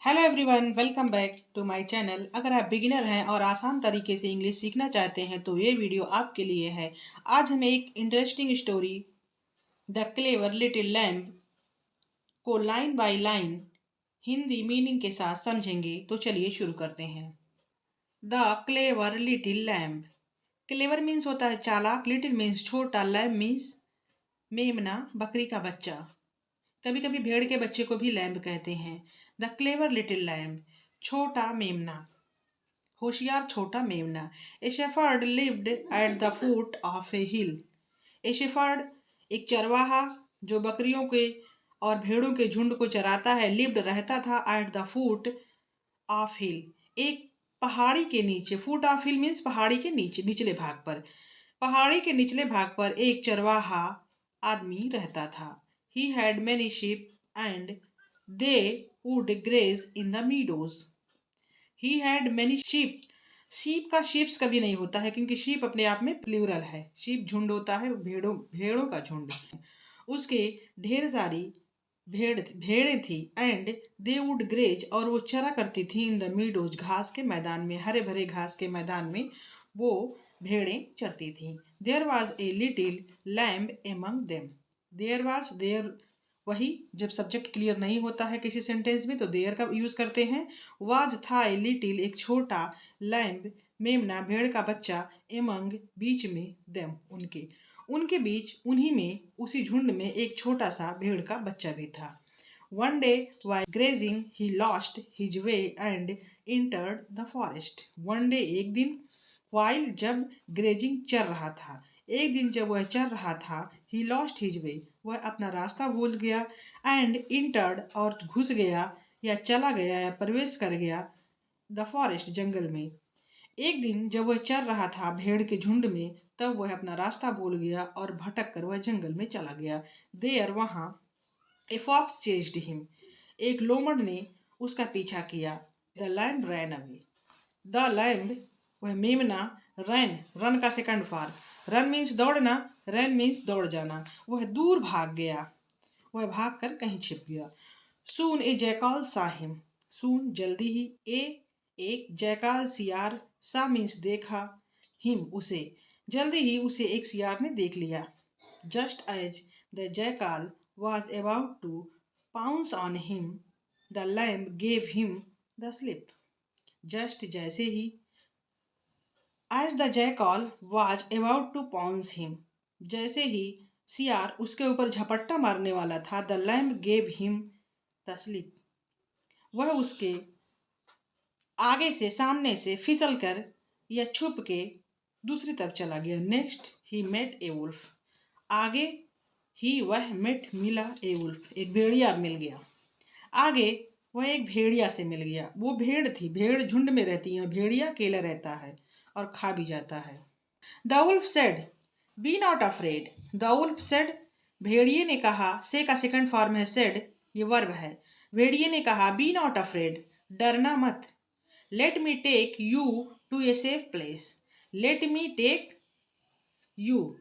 Hello everyone, welcome back to my channel. अगर आप beginner हैं और आसान तरीके से इंग्लिश सीखना चाहते हैं तो ये वीडियो आपके लिए है। आज हम एक interesting story the clever little lamb को line by line Hindi meaning के साथ समझेंगे। तो चलिए शुरू करते हैं। The clever little lamb. Clever means होता है चालाक, लिटिल मीन्स छोटा, लैम्ब मीन्स मेमना, बकरी का बच्चा। कभी कभी भेड़ के बच्चे को भी लैम्ब कहते हैं। द क्लेवर लिटिल लैम्ब, छोटा मेमना, होशियार छोटा मेमना। A shepherd lived at the foot of a hill. A shepherd एक चरवाहा जो बकरियों के और भेड़ों के झुंड को चराता है, लिव्ड रहता था एट द फुट ऑफ हिल, एक पहाड़ी के नीचे। फुट ऑफ हिल मीन्स पहाड़ी के नीचे, निचले भाग पर। पहाड़ी के निचले भाग पर एक चरवाहा आदमी रहता था। He had many sheep and they would graze in the meadows. He had many sheep. Sheep का शीप्स कभी नहीं होता है क्योंकि शीप अपने आप में प्लूरल है। शीप झुंड होता है, भेड़ों भेड़ों का झुंड। उसके ढेर सारी भेड़ें थी। एंड दे वुड ग्रेज, और वो चरा करती थी इन द मीडोज, घास के मैदान में, हरे भरे घास के मैदान में वो भेड़ें चरती थी। There was a little lamb among them. There वही, जब सब्जेक्ट क्लियर नहीं होता है किसी सेंटेंस में तो देयर का यूज करते हैं। वाज था ए लिटिल एक छोटा, लैम्ब मेमना भेड़ का बच्चा, एमंग बीच में, देम उनके, उनके बीच, उन्हीं में, उसी झुंड में एक छोटा सा भेड़ का बच्चा भी था। One day while grazing he lost his way and entered the forest. One day एक दिन, वाइल जब, ग्रेजिंग चर रहा था, एक दिन जब वह चर रहा था, ही लॉस्ट हिज वे वह अपना रास्ता भूल गया, एंड इंटर्ड और घुस गया या चला गया या प्रवेश कर गया, द फॉरेस्ट जंगल में। एक दिन जब वह चर रहा था भेड़ के झुंड में, तब वह अपना रास्ता भूल गया और भटक कर वह जंगल में चला गया। देयर वहां, ए फॉक्स चेस्ड हिम एक लोमड़ ने उसका पीछा किया। The lamb ran away. The lamb वह मेमना, रैन, रन का सेकंड फॉर्म, रन मीन्स दौड़ना, रैन मीन्स दौड़ जाना, वह दूर भाग गया, वह भाग कर कहीं छिप गया। सून ए जयकाल सा हिम, सून जल्दी ही, ए एक, जयकाल सियार, सा मीन्स देखा, हिम उसे, जल्दी ही उसे एक सियार ने देख लिया। Just as the jackal was about to pounce on him the lamb gave him the slip. Just जैसे ही, as the jackal was about to pounce him जैसे ही सियार उसके ऊपर झपट्टा मारने वाला था, the lamb gave him the slip वह उसके आगे से, सामने से फिसल कर या छुप के दूसरी तरफ चला गया। Next he met a wolf, आगे ही वह मेट मिला ए वुल्फ एक भेड़िया मिल गया। आगे वह एक भेड़िया से मिल गया। वो भेड़ थी, भेड़ झुंड में रहती है, भेड़िया अकेला रहता है और खा भी जाता है। The wolf said be not afraid. The wolf said, भेड़िए ने कहा, से का सेकंड फॉर्म है सेड, ये वर्ब है। भेड़िए ने कहा, बी नॉट अफ्रेड, डरना मत। Let me take you to a safe place. Let me take you,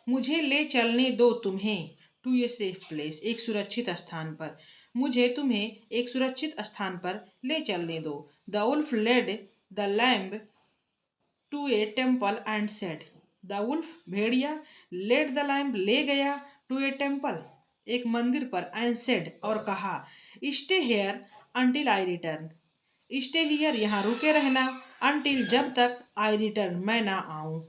मुझे ले चलने दो तुम्हें, टू ए सेफ प्लेस, एक सुरक्षित स्थान पर, मुझे तुम्हें एक सुरक्षित स्थान पर ले चलने दो। The wolf led the lamb to a temple and said. The wolf भेड़िया, लेड द लैम्ब ले गया, टू ए टेम्पल एक मंदिर पर, एंड सेड और कहा, stay here until I return. Stay here यहाँ रुके रहना, अंटिल जब तक, आई रिटर्न मैं ना आऊं,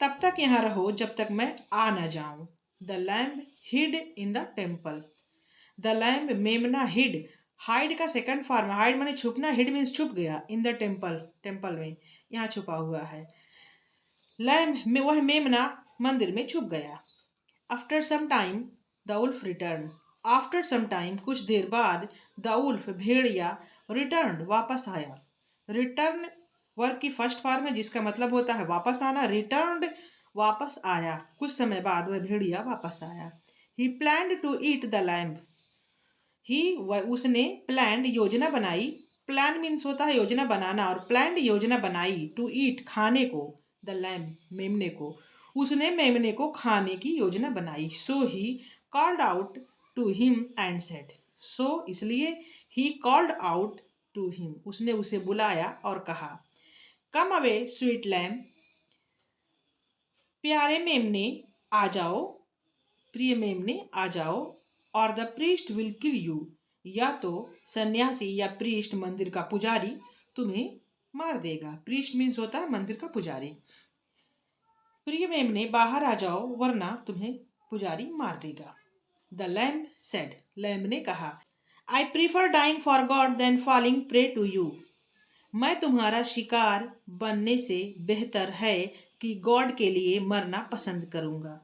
तब तक यहाँ रहो जब तक मैं आ ना जाऊं। The lamb hid in the temple. The lamb मेमना हिड, हाइड का सेकंड फॉर्म, हाइड माने छुपना, हिड मीन्स छुप गया, इन द टेम्पल, टेम्पल में, यहाँ छुपा हुआ है। लैम्ब में वह मेमना मंदिर में छुप गया। After some time the wolf return. After some time कुछ देर बाद, द वुल्फ भेड़िया, रिटर्न वापस आया। रिटर्न वर्ब की फर्स्ट फॉर्म है जिसका मतलब होता है वापस आना। रिटर्न्ड वापस आया, कुछ समय बाद वह भेड़िया वापस आया। He planned to eat the lamb. He उसने, प्लान्ड योजना बनाई, प्लान मीन्स होता है योजना बनाना, और प्लान्ड योजना बनाई, टू ईट खाने को, द लैम्ब मेमने को, उसने मेमने को खाने की योजना बनाई। So he called out to him and said, so इसलिए he called out to him, उसने उसे बुलाया और कहा, कम अवे स्वीट लैम्ब, प्यारे मेमने आ जाओ, प्रिय मेमने आ जाओ, और the priest will kill you, या तो सन्यासी या प्रीस्ट मंदिर का पुजारी तुम्हें मार देगा। प्रीस्ट मीन्स होता है मंदिर का पुजारी। प्रिय मेमने बाहर आ जाओ वरना तुम्हें पुजारी मार देगा। द लैम्ब सेड, लैम्ब ने कहा, I prefer dying for God than falling prey to you, मैं तुम्हारा शिकार बनने से बेहतर है कि गॉड के लिए मरना पसंद करूंगा।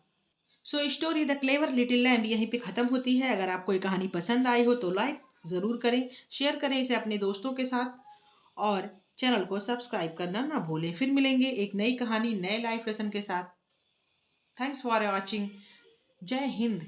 So story the clever little lamb यहीं पे ख़त्म होती है। अगर आपको ये कहानी पसंद आई हो तो लाइक ज़रूर करें, शेयर करें इसे अपने दोस्तों के साथ, और चैनल को सब्सक्राइब करना ना भूलें। फिर मिलेंगे एक नई कहानी नए लाइफ लेसन के साथ। Thanks for watching. जय हिंद।